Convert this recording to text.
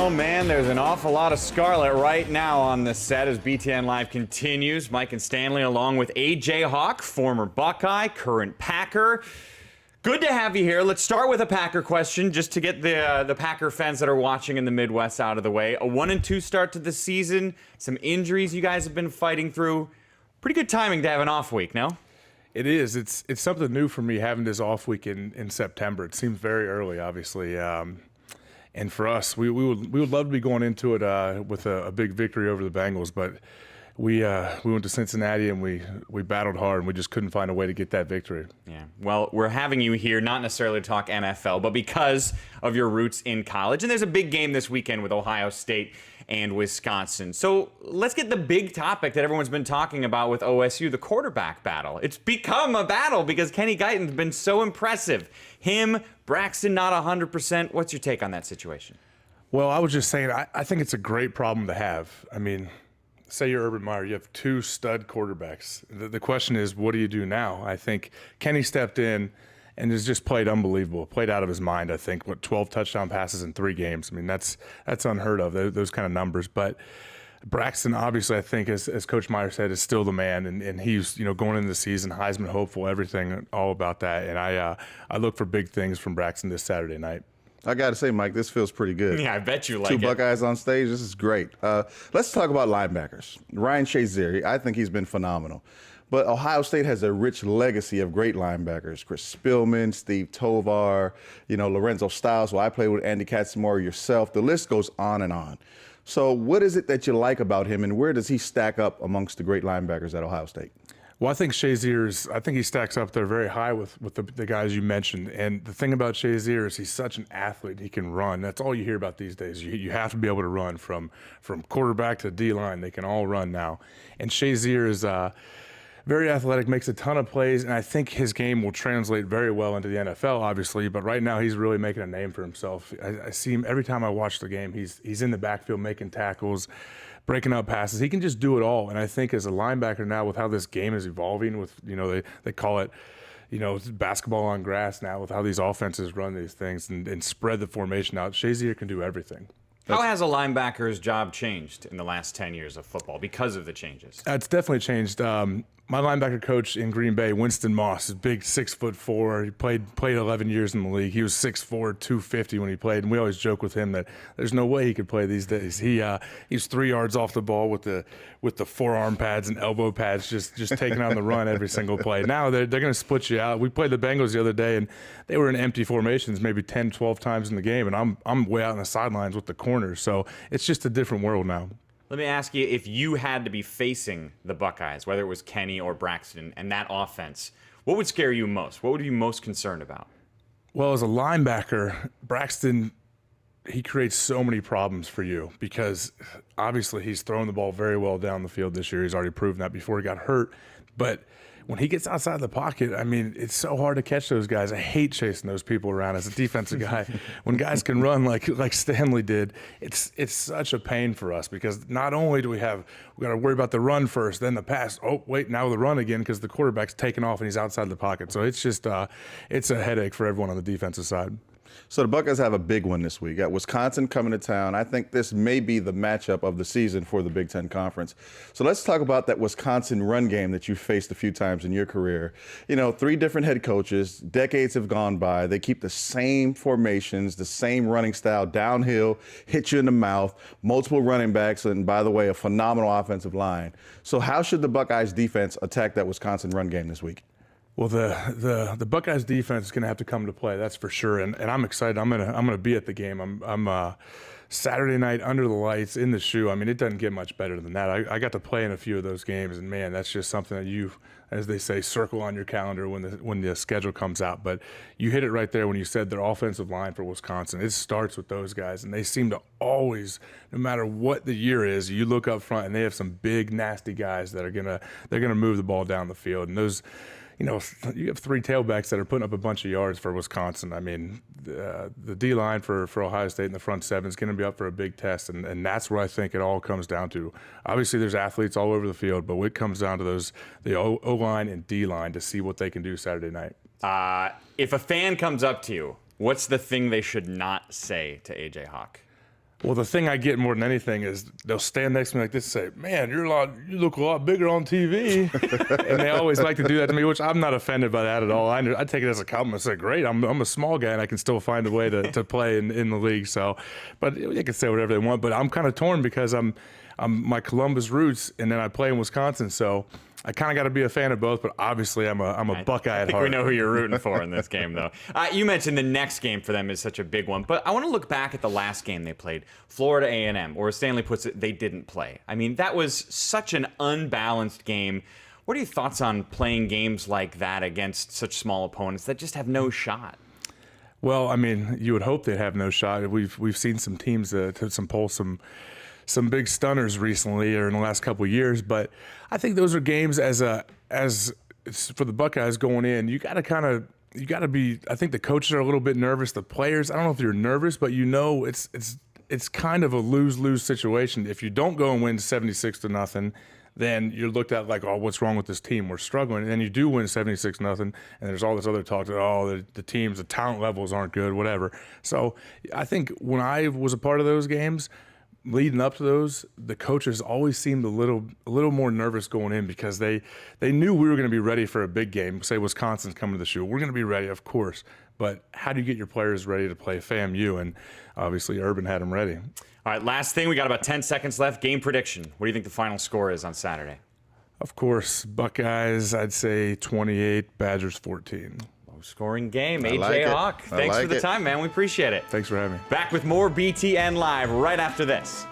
Oh man, there's an awful lot of scarlet right now on the set as BTN Live continues. Mike and Stanley along with AJ Hawk, former Buckeye, current Packer. Good to have you here. Let's start with a Packer question just to get the Packer fans that are watching in the Midwest out of the way. A 1-2 start to the season, some injuries you guys have been fighting through. Pretty good timing to have an off week, no? It is. It's something new for me having this off week in September. It seems very early, obviously. And for us, we would love to be going into it with a big victory over the Bengals, but we went to Cincinnati and we battled hard and we just couldn't find a way to get that victory. Yeah. Well, we're having you here not necessarily to talk NFL, but because of your roots in college. And there's a big game this weekend with Ohio State and Wisconsin. So let's get the big topic that everyone's been talking about with OSU, the quarterback battle. It's become a battle because Kenny Guyton's been so impressive. Him, Braxton not 100%. What's your take on that situation? Well, I was just saying, I think it's a great problem to have. I mean, say you're Urban Meyer, you have two stud quarterbacks. The question is, what do you do now? I think Kenny stepped in and has just played unbelievable, played out of his mind, I think. 12 touchdown passes in 3 games. I mean, that's unheard of, those kind of numbers. But Braxton, obviously, I think, as Coach Meyer said, is still the man. And he's, going into the season, Heisman hopeful, everything, all about that. And I look for big things from Braxton this Saturday night. I got to say, Mike, this feels pretty good. Yeah, I bet you like it. 2 Buckeyes on stage. This is great. Let's talk about linebackers. Ryan Shazier, I think he's been phenomenal. But Ohio State has a rich legacy of great linebackers. Chris Spillman, Steve Tovar, Lorenzo Styles, who I played with, Andy Katzenmoyer, yourself. The list goes on and on. So what is it that you like about him, and where does he stack up amongst the great linebackers at Ohio State? Well, I think he stacks up there very high with the guys you mentioned. And the thing about Shazier is he's such an athlete. He can run. That's all you hear about these days. You have to be able to run from quarterback to D-line. They can all run now. And Shazier is very athletic, makes a ton of plays, and I think his game will translate very well into the NFL, obviously. But right now, he's really making a name for himself. I see him every time I watch the game. He's in the backfield making tackles, breaking up passes. He can just do it all. And I think as a linebacker now, with how this game is evolving, with they call it, basketball on grass now, with how these offenses run these things and spread the formation out. Shazier can do everything. How has a linebacker's job changed in the last 10 years of football because of the changes? It's definitely changed. My linebacker coach in Green Bay, Winston Moss, is big, 6'4". He played 11 years in the league. He was 6'4", 250 when he played, and we always joke with him that there's no way he could play these days. He's 3 yards off the ball with the forearm pads and elbow pads, just taking on the run every single play. Now they're going to split you out. We played the Bengals the other day, and they were in empty formations maybe 10, 12 times in the game, and I'm way out on the sidelines with the corners. So it's just a different world now. Let me ask you, if you had to be facing the Buckeyes, whether it was Kenny or Braxton, and that offense, what would scare you most? What would you be most concerned about? Well, as a linebacker, Braxton, he creates so many problems for you because obviously he's thrown the ball very well down the field this year. He's already proven that before he got hurt. But when he gets outside the pocket, I mean, it's so hard to catch those guys. I hate chasing those people around as a defensive guy. When guys can run like Stanley did, it's such a pain for us because not only do we got to worry about the run first, then the pass. Oh, wait, now the run again because the quarterback's taking off and he's outside the pocket. So it's just it's a headache for everyone on the defensive side. So the Buckeyes have a big one this week. Got Wisconsin coming to town. I think this may be the matchup of the season for the Big Ten Conference. So let's talk about that Wisconsin run game that you faced a few times in your career. 3 different head coaches. Decades have gone by. They keep the same formations, the same running style, downhill, hit you in the mouth, multiple running backs, and by the way, a phenomenal offensive line. So how should the Buckeyes defense attack that Wisconsin run game this week? Well, the Buckeyes defense is going to have to come to play, that's for sure, and I'm excited. I'm gonna be at the game. I'm Saturday night under the lights in the shoe. I mean, it doesn't get much better than that. I got to play in a few of those games, and man, that's just something that you, as they say, circle on your calendar when the schedule comes out. But you hit it right there when you said their offensive line for Wisconsin. It starts with those guys, and they seem to always, no matter what the year is, you look up front and they have some big, nasty guys that are gonna move the ball down the field, and those. You have 3 tailbacks that are putting up a bunch of yards for Wisconsin. I mean, the D-line for Ohio State in the front 7 is going to be up for a big test, and that's what I think it all comes down to. Obviously, there's athletes all over the field, but it comes down to the O-line and D-line to see what they can do Saturday night. If a fan comes up to you, what's the thing they should not say to AJ Hawk? Well, the thing I get more than anything is they'll stand next to me like this and say, "Man, you look a lot bigger on TV." And they always like to do that to me, which I'm not offended by that at all. I take it as a compliment. I say, "Great, I'm a small guy and I can still find a way to play in the league." So, but they can say whatever they want. But I'm kind of torn because I'm my Columbus roots, and then I play in Wisconsin, so I kind of got to be a fan of both, but obviously I'm a Buckeye at heart. I think we know who you're rooting for in this game, though. You mentioned the next game for them is such a big one, but I want to look back at the last game they played, Florida A&M, or as Stanley puts it, they didn't play. I mean, that was such an unbalanced game. What are your thoughts on playing games like that against such small opponents that just have no shot? Well, I mean, you would hope they'd have no shot. We've seen some teams pull some big stunners recently or in the last couple of years, but I think those are games as for the Buckeyes going in, you got to be. I think the coaches are a little bit nervous. The players, I don't know if you're nervous, but it's kind of a lose-lose situation. If you don't go and win 76-0, then you're looked at like, oh, what's wrong with this team? We're struggling. And then you do win 76-0, and there's all this other talk that, oh, the teams, the talent levels aren't good, whatever. So I think when I was a part of those games, leading up to those, the coaches always seemed a little more nervous going in because they knew we were going to be ready for a big game. Say Wisconsin's coming to the shoe. We're going to be ready, of course. But how do you get your players ready to play FAMU? And obviously Urban had them ready. All right, last thing. We got about 10 seconds left. Game prediction. What do you think the final score is on Saturday? Of course, Buckeyes, I'd say 28, Badgers 14. Scoring game. I AJ like it. Hawk, thanks for the time, man. We appreciate it. Thanks for having me. Back with more BTN Live right after this.